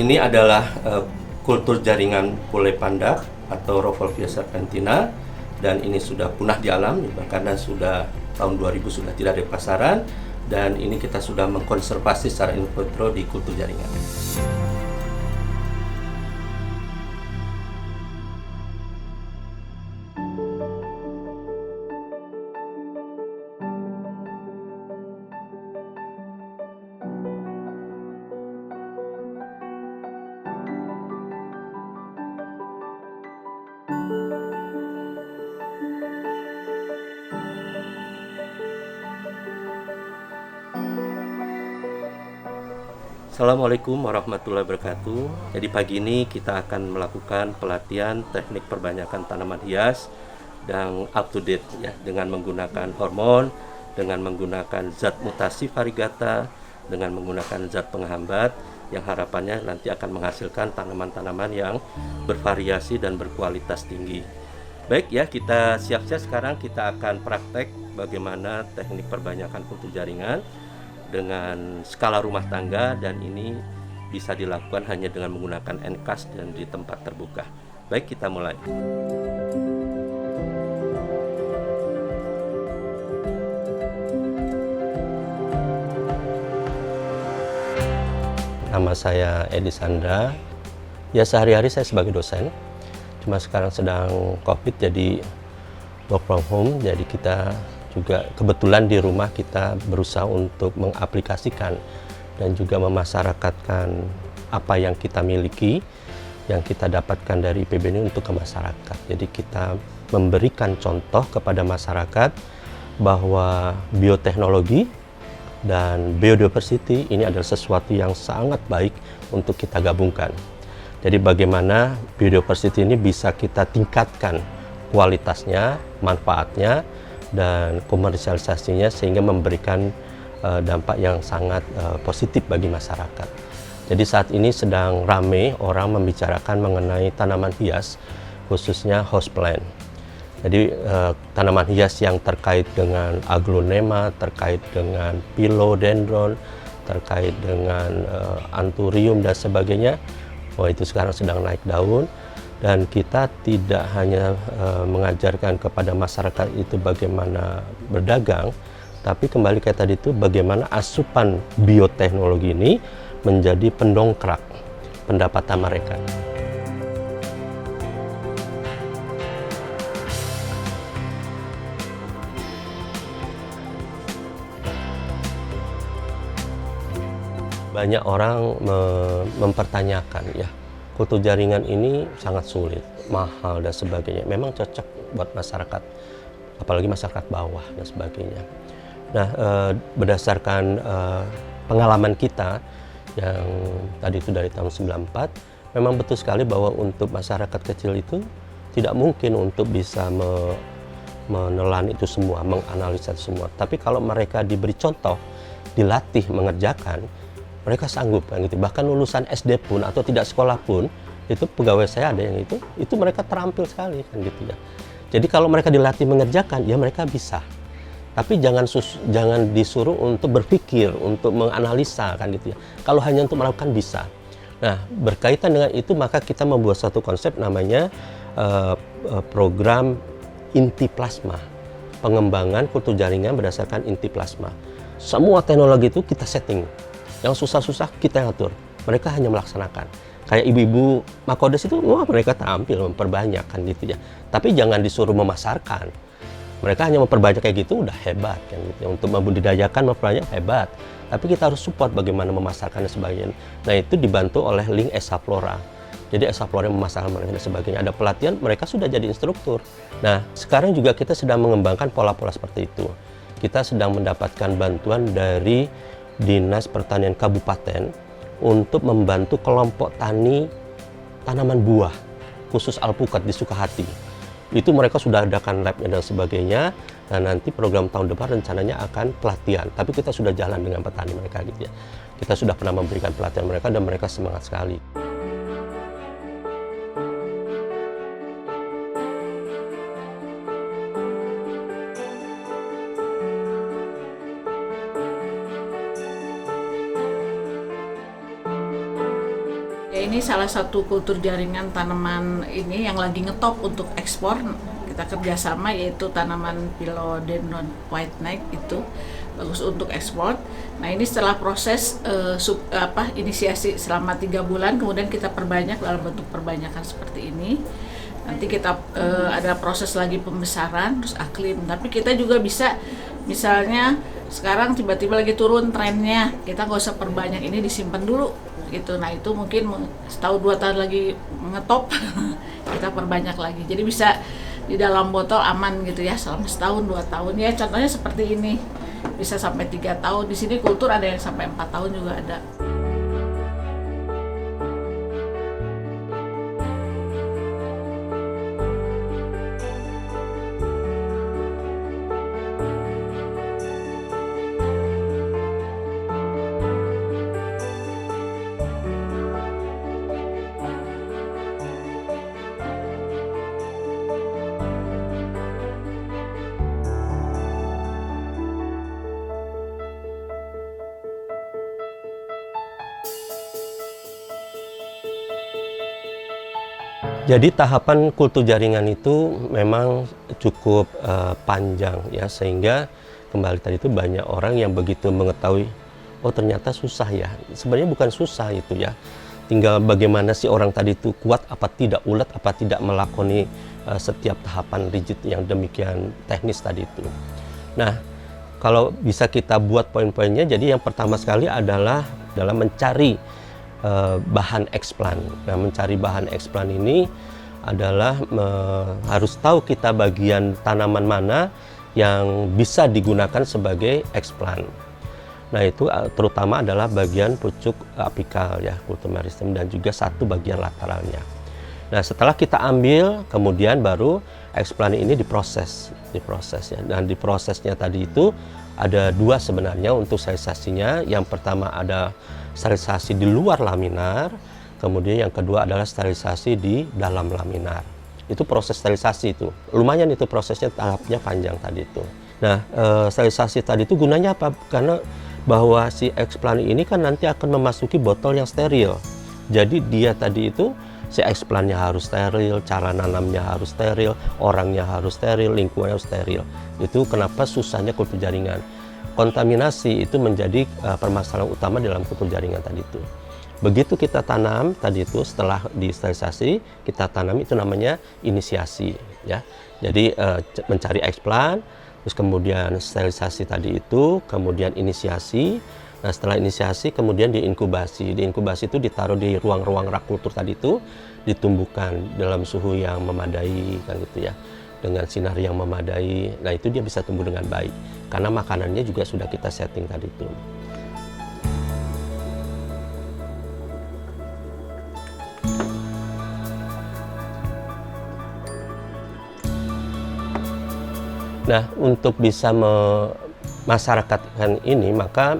Ini adalah kultur jaringan Pule Pandak atau Rovolvia serpentina, dan ini sudah punah di alam karena sudah tahun 2000 sudah tidak ada di pasaran, dan ini kita sudah mengkonservasi secara in vitro di kultur jaringan. Assalamualaikum warahmatullahi wabarakatuh. Jadi pagi ini kita akan melakukan pelatihan teknik perbanyakan tanaman hias dan up to date ya, dengan menggunakan hormon, dengan menggunakan zat mutasi variegata, dengan menggunakan zat penghambat yang harapannya nanti akan menghasilkan tanaman-tanaman yang bervariasi dan berkualitas tinggi. Baik ya, kita siap-siap sekarang kita akan praktek bagaimana teknik perbanyakan kultur jaringan dengan skala rumah tangga, dan ini bisa dilakukan hanya dengan menggunakan Enkas dan di tempat terbuka. Baik, kita mulai. Nama saya Edi Sandra. Ya, sehari-hari saya sebagai dosen. Cuma sekarang sedang COVID, jadi work from home. Jadi kita juga kebetulan di rumah kita berusaha untuk mengaplikasikan dan juga memasyarakatkan apa yang kita miliki, yang kita dapatkan dari IPB ini untuk ke masyarakat. Jadi kita memberikan contoh kepada masyarakat bahwa bioteknologi dan biodiversity ini adalah sesuatu yang sangat baik untuk kita gabungkan. Jadi bagaimana biodiversity ini bisa kita tingkatkan kualitasnya, manfaatnya, dan komersialisasinya sehingga memberikan dampak yang sangat positif bagi masyarakat. Jadi saat ini sedang ramai orang membicarakan mengenai tanaman hias, khususnya houseplant. Jadi tanaman hias yang terkait dengan aglonema, terkait dengan philodendron, terkait dengan anthurium dan sebagainya, itu sekarang sedang naik daun. Dan kita tidak hanya mengajarkan kepada masyarakat itu bagaimana berdagang, tapi kembali kayak tadi itu bagaimana asupan bioteknologi ini menjadi pendongkrak pendapatan mereka. Banyak orang mempertanyakan ya, kultur jaringan ini sangat sulit, mahal dan sebagainya. Memang cocok buat masyarakat, apalagi masyarakat bawah dan sebagainya. Nah, berdasarkan pengalaman kita yang tadi itu dari tahun 94, memang betul sekali bahwa untuk masyarakat kecil itu tidak mungkin untuk bisa menelan itu semua, menganalisa itu semua. Tapi kalau mereka diberi contoh, dilatih mengerjakan, mereka sanggup kan gitu. Bahkan lulusan SD pun atau tidak sekolah pun, itu pegawai saya ada yang itu mereka terampil sekali kan gitu ya. Jadi kalau mereka dilatih mengerjakan, ya mereka bisa. Tapi jangan disuruh untuk berpikir, untuk menganalisa kan gitu ya. Kalau hanya untuk melakukan bisa. Nah, berkaitan dengan itu maka kita membuat satu konsep namanya program inti plasma. Pengembangan kultur jaringan berdasarkan inti plasma. Semua teknologi itu kita setting. Yang susah-susah kita yang atur, mereka hanya melaksanakan. Kayak ibu-ibu Makodes itu, wah mereka tampil memperbanyak kan gitu ya. Tapi jangan disuruh memasarkan. Mereka hanya memperbanyak kayak gitu udah hebat kan gitu ya. Untuk membudidayakan memperbanyak hebat. Tapi kita harus support bagaimana memasarkan dan sebagainya. Nah itu dibantu oleh link Esaflora. Jadi Esaflora yang memasarkan mereka dan sebagainya. Ada pelatihan, mereka sudah jadi instruktur. Nah sekarang juga kita sedang mengembangkan pola-pola seperti itu. Kita sedang mendapatkan bantuan dari Dinas Pertanian Kabupaten untuk membantu kelompok tani tanaman buah khusus alpukat di Sukahati. Itu mereka sudah adakan labnya dan sebagainya, dan nanti program tahun depan rencananya akan pelatihan. Tapi kita sudah jalan dengan petani mereka gitu ya. Kita sudah pernah memberikan pelatihan mereka dan mereka semangat sekali. ini salah satu kultur jaringan tanaman ini yang lagi ngetop untuk ekspor. Kita kerjasama, yaitu tanaman Philodendron White Knight, itu bagus untuk ekspor. Nah, ini setelah proses inisiasi selama 3 bulan, kemudian kita perbanyak dalam bentuk perbanyakan seperti ini. Nanti kita ada proses lagi pembesaran, terus aklim. Tapi kita juga bisa, misalnya sekarang tiba-tiba lagi turun trennya, kita nggak usah perbanyak, ini disimpan dulu gitu. Nah, itu mungkin setahun 2 tahun lagi ngetop, kita perbanyak lagi. Jadi bisa di dalam botol aman gitu ya, selama setahun 2 tahun ya. Contohnya seperti ini, bisa sampai 3 tahun. Di sini kultur ada yang sampai 4 tahun juga ada. Jadi tahapan kultur jaringan itu memang cukup panjang ya, sehingga kembali tadi itu banyak orang yang begitu mengetahui, oh ternyata susah ya. Sebenarnya bukan susah itu ya, tinggal bagaimana si orang tadi itu kuat apa tidak, ulet apa tidak melakoni setiap tahapan rigid yang demikian teknis tadi itu. Nah, kalau bisa kita buat poin-poinnya, jadi yang pertama sekali adalah dalam mencari bahan eksplan. Nah, mencari bahan eksplan ini adalah harus tahu kita bagian tanaman mana yang bisa digunakan sebagai eksplan. Nah, itu terutama adalah bagian pucuk apikal ya, kultur meristem, dan juga satu bagian lateralnya. Nah, setelah kita ambil, kemudian baru eksplan ini diproses ya. Dan di prosesnya tadi itu ada 2 sebenarnya untuk sterilisasinya. Yang pertama ada sterilisasi di luar laminar, kemudian yang kedua adalah sterilisasi di dalam laminar. Itu proses sterilisasi itu. Lumayan itu prosesnya, tahapnya panjang tadi itu. Nah, sterilisasi tadi itu gunanya apa? Karena bahwa si eksplan ini kan nanti akan memasuki botol yang steril. Jadi dia tadi itu, si eksplannya harus steril, cara nanamnya harus steril, orangnya harus steril, lingkungannya harus steril. Itu kenapa susahnya kultur jaringan. Kontaminasi itu menjadi permasalahan utama dalam kultur jaringan tadi itu. Begitu kita tanam tadi itu, setelah disterilisasi kita tanam, itu namanya inisiasi ya. Jadi mencari eksplan, terus kemudian sterilisasi tadi itu, kemudian inisiasi. Nah, setelah inisiasi kemudian diinkubasi. Diinkubasi itu ditaruh di ruang-ruang rak kultur tadi itu, ditumbuhkan dalam suhu yang memadai kan gitu ya, dengan sinar yang memadai. Nah, itu dia bisa tumbuh dengan baik karena makanannya juga sudah kita setting tadi itu. Nah, untuk bisa memasyarakatkan ini, maka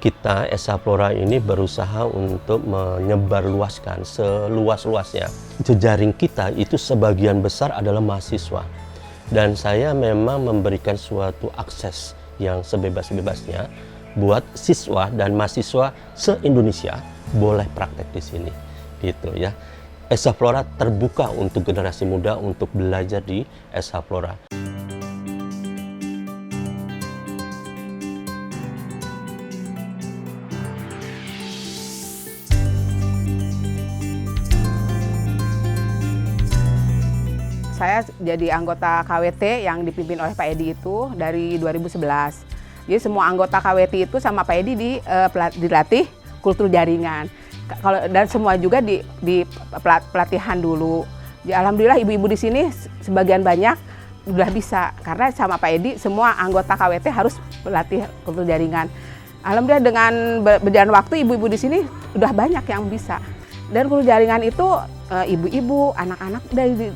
kita Esa Flora ini berusaha untuk menyebarluaskan seluas-luasnya. Jejaring kita itu sebagian besar adalah mahasiswa. Dan saya memang memberikan suatu akses yang sebebas-bebasnya buat siswa dan mahasiswa se-Indonesia boleh praktek di sini. Gitu ya. Esa Flora terbuka untuk generasi muda untuk belajar di Esa Flora. Saya jadi anggota KWT yang dipimpin oleh Pak Edi itu dari 2011. Jadi semua anggota KWT itu sama Pak Edi dilatih kultur jaringan. Dan semua juga di pelatihan dulu. Ya, alhamdulillah ibu-ibu di sini sebagian banyak udah bisa, karena sama Pak Edi semua anggota KWT harus berlatih kultur jaringan. Alhamdulillah dengan berjalan waktu ibu-ibu di sini udah banyak yang bisa. Dan kultur jaringan itu ibu-ibu, anak-anak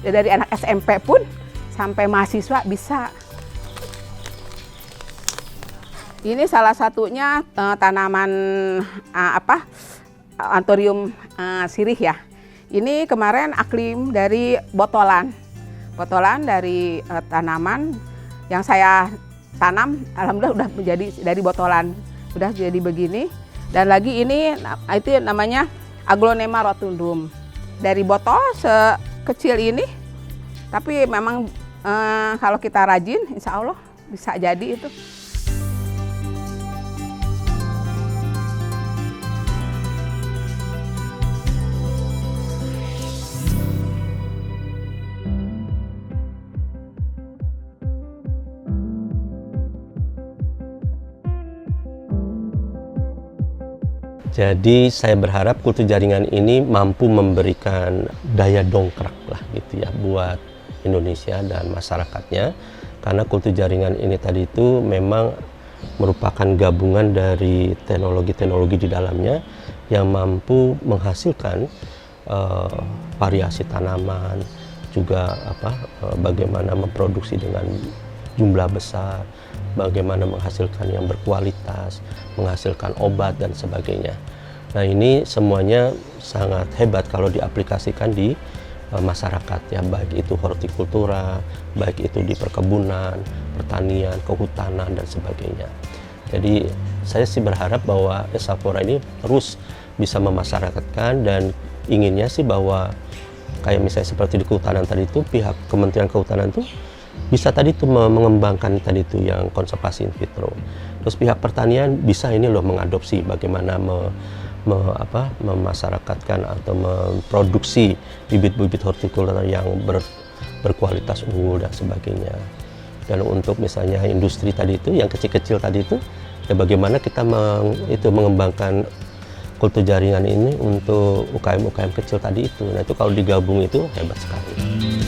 dari anak SMP pun sampai mahasiswa bisa. Ini salah satunya tanaman Anthurium sirih ya. Ini kemarin aklim dari botolan dari tanaman yang saya tanam, alhamdulillah udah menjadi dari botolan, udah jadi begini. Dan lagi ini itu namanya Aglonema rotundum. Dari botol sekecil ini, tapi memang kalau kita rajin, insya Allah bisa jadi itu. Jadi saya berharap kultur jaringan ini mampu memberikan daya dongkrak lah gitu ya buat Indonesia dan masyarakatnya, karena kultur jaringan ini tadi itu memang merupakan gabungan dari teknologi-teknologi di dalamnya yang mampu menghasilkan variasi tanaman, juga bagaimana memproduksi dengan jumlah besar, bagaimana menghasilkan yang berkualitas, menghasilkan obat dan sebagainya. Nah, ini semuanya sangat hebat kalau diaplikasikan di masyarakat ya, baik itu hortikultura, baik itu di perkebunan, pertanian, kehutanan dan sebagainya. Jadi saya sih berharap bahwa Esafora ini terus bisa memasyarakatkan, dan inginnya sih bahwa kayak misalnya seperti di kehutanan tadi itu, pihak Kementerian Kehutanan itu bisa tadi itu mengembangkan tadi itu yang konservasi in vitro. Terus pihak pertanian bisa ini loh mengadopsi bagaimana memasyarakatkan atau memproduksi bibit-bibit hortikultura yang berkualitas unggul dan sebagainya. Dan untuk misalnya industri tadi itu yang kecil-kecil tadi itu, ya bagaimana kita mengembangkan kultur jaringan ini untuk UKM-UKM kecil tadi itu. Nah, itu kalau digabung itu hebat sekali.